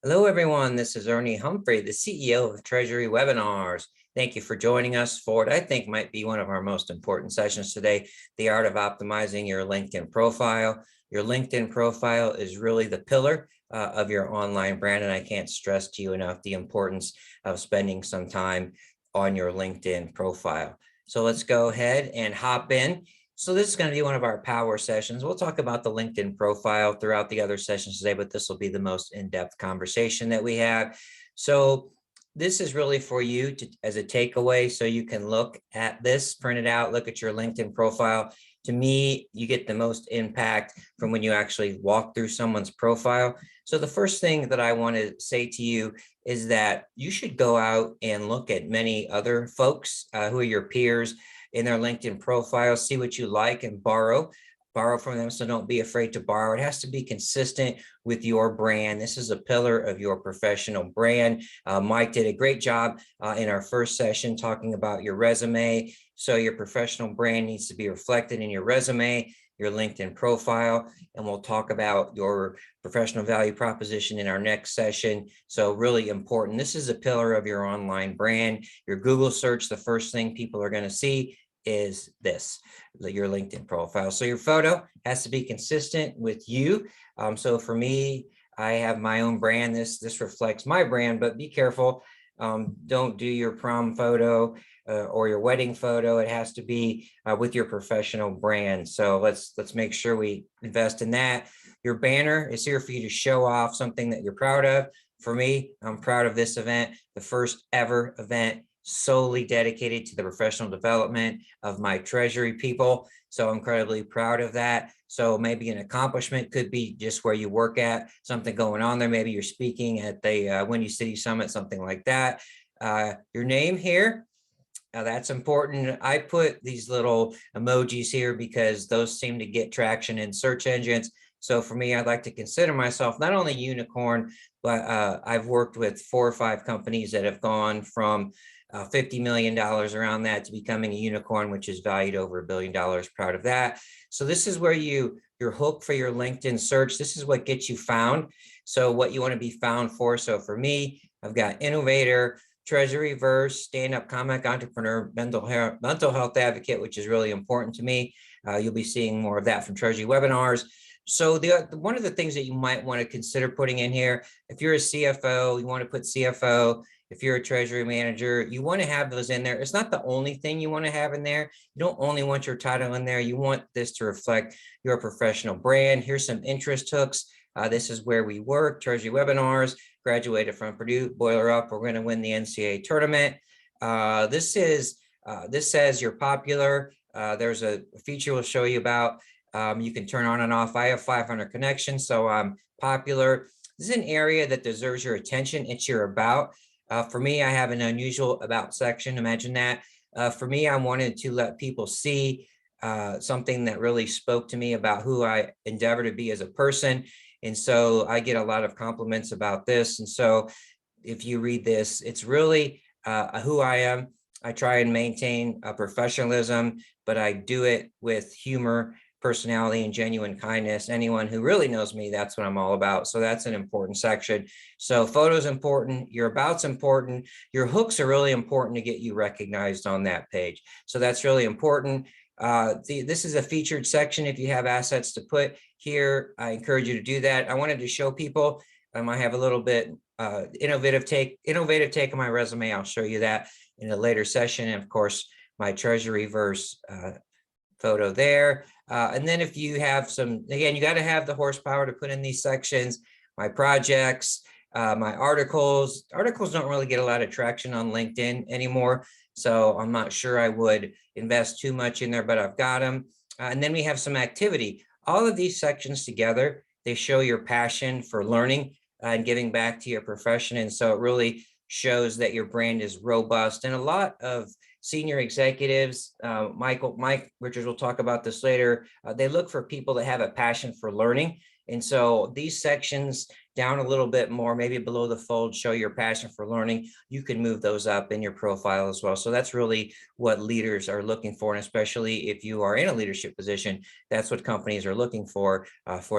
Hello, everyone. This is Ernie Humphrey, the CEO of Treasury Webinars. Thank you for joining us for what I think might be one of our most important sessions today, the art of optimizing your LinkedIn profile. Your LinkedIn profile is really the pillar of your online brand, and I can't stress to you enough the importance of spending some time on your LinkedIn profile. So let's go ahead and hop in. So this is going to be one of our power sessions. We'll talk about the LinkedIn profile throughout the other sessions today, but this will be the most in-depth conversation that we have. So this is really for you as a takeaway, so you can look at this, print it out, look at your LinkedIn profile. To me, you get the most impact from when you actually walk through someone's profile. So the first thing that I want to say to you is that you should go out and look at many other folks who are your peers in their LinkedIn profile, see what you like and borrow from them. So don't be afraid to borrow. It has to be consistent with your brand. This is a pillar of your professional brand. Mike did a great job in our first session talking about your resume. So your professional brand needs to be reflected in your resume, your LinkedIn profile, and we'll talk about your professional value proposition in our next session. So really important. This is a pillar of your online brand. Your Google search, the first thing people are going to see is this, your LinkedIn profile. So your photo has to be consistent with you. So for me, I have my own brand. This reflects my brand, but be careful. Don't do your prom photo or your wedding photo. It has to be with your professional brand. So let's make sure we invest in that. Your banner is here for you to show off something that you're proud of. For me, I'm proud of this event, the first ever event solely dedicated to the professional development of my treasury people. So I'm incredibly proud of that. So maybe an accomplishment could be just where you work at, something going on there. Maybe you're speaking at the Windy City Summit, something like that. Your name here, now that's important. I put these little emojis here because those seem to get traction in search engines. So for me, I'd like to consider myself not only unicorn, but I've worked with 4 or 5 companies that have gone from $50 million around that to becoming a unicorn, which is valued over $1 billion. Proud of that. So this is where your hook for your LinkedIn search. This is what gets you found. So what you want to be found for. So for me, I've got innovator, treasury verse, stand-up comic, entrepreneur, mental health advocate, which is really important to me. You'll be seeing more of that from Treasury Webinars. So one of the things that you might want to consider putting in here, if you're a CFO, you want to put CFO. If you're a treasury manager, you want to have those in there. It's not the only thing you want to have in there. You don't only want your title in there. You want this to reflect your professional brand. Here's some interest hooks. This is where we work, Treasury Webinars, graduated from Purdue, boiler up, we're going to win the NCAA tournament. This says you're popular. There's a feature we'll show you about. You can turn on and off. I have 500 connections, so I'm popular. This is an area that deserves your attention. It's your about. For me, I have an unusual about section. Imagine that. For me, I wanted to let people see something that really spoke to me about who I endeavor to be as a person. And so I get a lot of compliments about this. And so if you read this, it's really who I am. I try and maintain a professionalism, but I do it with humor, personality, and genuine kindness. Anyone who really knows me, that's what I'm all about. So that's an important section. So photos important, your about's important, your hooks are really important to get you recognized on that page. So that's really important. This is a featured section. If you have assets to put here, I encourage you to do that. I wanted to show people, I have a little bit innovative take on my resume. I'll show you that in a later session. And of course, my treasury verse photo there. And then if you have some, again, you got to have the horsepower to put in these sections, my projects, my articles. Articles don't really get a lot of traction on LinkedIn anymore. So I'm not sure I would invest too much in there, but I've got them. And then we have some activity. All of these sections together, they show your passion for learning and giving back to your profession. And so it really shows that your brand is robust. And a lot of senior executives, Mike Richards will talk about this later, they look for people that have a passion for learning. And so these sections down a little bit more, maybe below the fold, show your passion for learning. You can move those up in your profile as well. So that's really what leaders are looking for. And especially if you are in a leadership position, that's what companies are looking for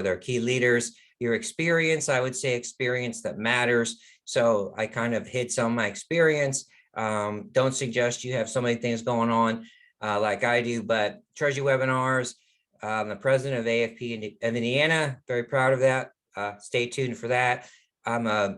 their key leaders. your experience. I would say experience that matters. So I kind of hid some of my experience. Don't suggest you have so many things going on like I do, but Treasury webinars, I'm the president of AFP in Indiana, very proud of that. Stay tuned for that. I'm a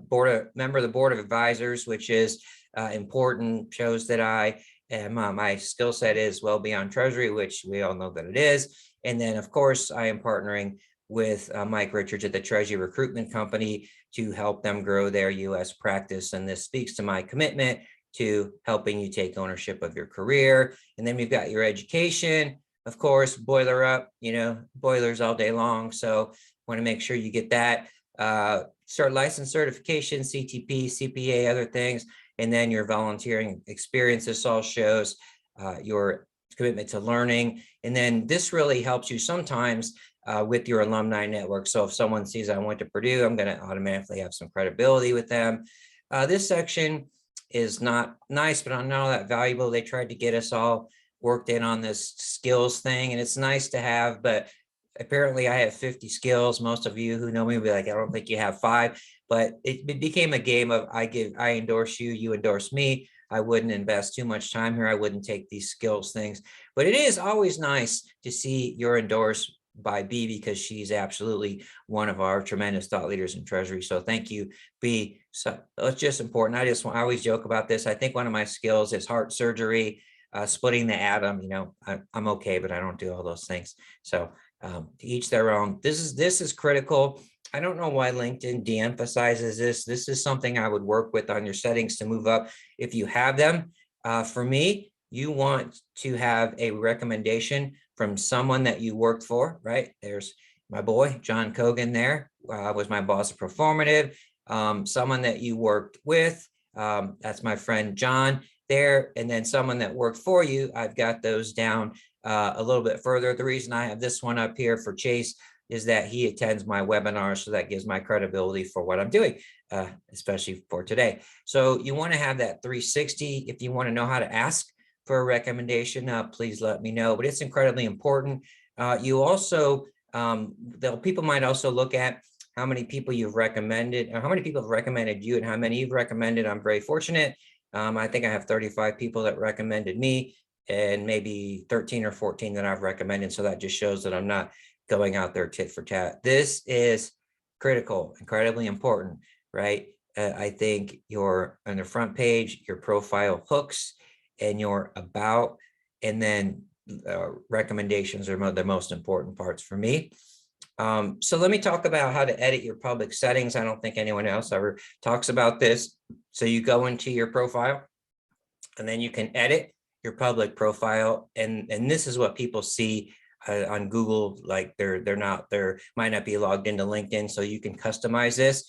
member of the board of advisors, which is important, shows that I am, my skill set is well beyond Treasury, which we all know that it is. And then, of course, I am partnering with Mike Richards at the Treasury Recruitment Company to help them grow their U.S. practice. And this speaks to my commitment to helping you take ownership of your career. And then we've got your education, of course, boiler up, boilers all day long. So want to make sure you get that. Start license certification, CTP, CPA, other things. And then your volunteering experience. This all shows your commitment to learning. And then this really helps you sometimes with your alumni network. So if someone sees I went to Purdue, I'm going to automatically have some credibility with them. This section is not nice, but not all that valuable. They tried to get us all worked in on this skills thing, and it's nice to have, but apparently I have 50 skills. Most of you who know me will be like, I don't think you have 5, but it became a game of I endorse you, you endorse me. I wouldn't invest too much time here. I wouldn't take these skills things, but it is always nice to see you're endorsed by B, because she's absolutely one of our tremendous thought leaders in Treasury. So thank you, B. So it's just important. I always joke about this. I think one of my skills is heart surgery, splitting the atom. I'm okay, but I don't do all those things. So to each their own. This is critical. I don't know why LinkedIn de-emphasizes this. This is something I would work with on your settings to move up if you have them. For me, you want to have a recommendation from someone that you worked for, right? There's my boy, John Cogan there, was my boss at Performative. Someone that you worked with, that's my friend John there. And then someone that worked for you, I've got those down a little bit further. The reason I have this one up here for Chase is that he attends my webinar, so that gives my credibility for what I'm doing, especially for today. So you want to have that 360. If you want to know how to ask for a recommendation, please let me know, but it's incredibly important. You also, people might also look at how many people you've recommended, or how many people have recommended you and how many you've recommended. I'm very fortunate. I think I have 35 people that recommended me and maybe 13 or 14 that I've recommended. So that just shows that I'm not going out there tit for tat. This is critical, incredibly important, right? I think on the front page, your profile hooks and your about, and then recommendations are the most important parts for me. So let me talk about how to edit your public settings. I don't think anyone else ever talks about this. So you go into your profile and then you can edit your public profile. And this is what people see on Google, like they might not be logged into LinkedIn. So you can customize this.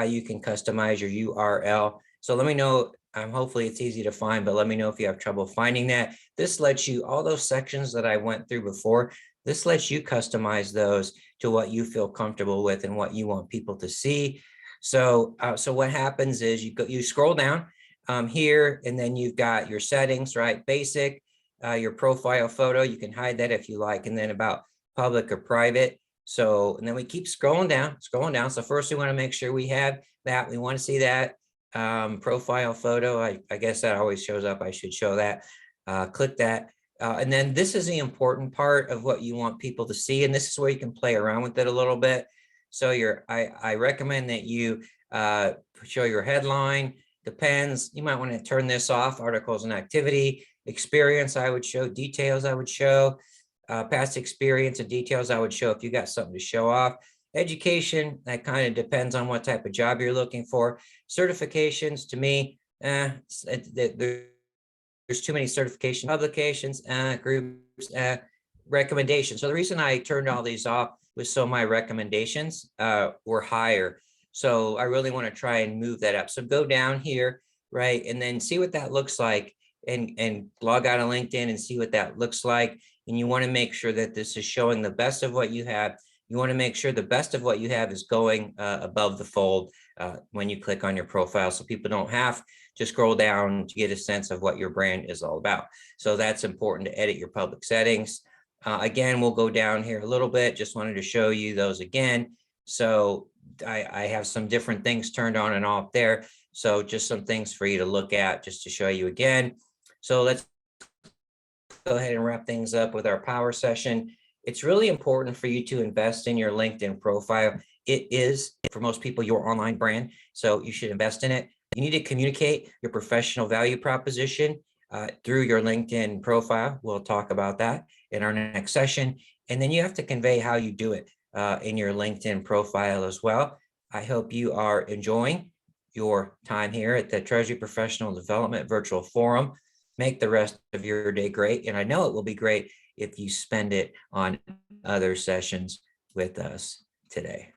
You can customize your URL. So let me know. Hopefully it's easy to find, but let me know if you have trouble finding that. This lets you, all those sections that I went through before, this lets you customize those to what you feel comfortable with and what you want people to see. So what happens is you scroll down here, and then you've got your settings, right? Basic, your profile photo, you can hide that if you like, and then about public or private. So, and then we keep scrolling down. So first we want to make sure we have that. We want to see that profile photo. I guess that always shows up. I should show that. Click that. And then this is the important part of what you want people to see. And this is where you can play around with it a little bit. So I recommend that you show your headline. Depends. You might want to turn this off. Articles and activity. Experience, I would show. Details, I would show. Past experience and details, I would show if you got something to show off. Education, that kind of depends on what type of job you're looking for. Certifications, to me, there's too many certification publications, groups, recommendations. So the reason I turned all these off was so my recommendations were higher. So I really want to try and move that up. So go down here, right, and then see what that looks like, and log out of LinkedIn and see what that looks like. And you want to make sure that this is showing the best of what you have. You want to make sure the best of what you have is going above the fold when you click on your profile, so people don't have to scroll down to get a sense of what your brand is all about. So that's important to edit your public settings. Again, we'll go down here a little bit. Just wanted to show you those again. So I have some different things turned on and off there. So just some things for you to look at just to show you again. So let's go ahead and wrap things up with our power session. It's really important for you to invest in your LinkedIn profile. It is, for most people, your online brand. So you should invest in it. You need to communicate your professional value proposition through your LinkedIn profile. We'll talk about that in our next session. And then you have to convey how you do it in your LinkedIn profile as well. I hope you are enjoying your time here at the Treasury Professional Development Virtual Forum. Make the rest of your day great. And I know it will be great if you spend it on other sessions with us today.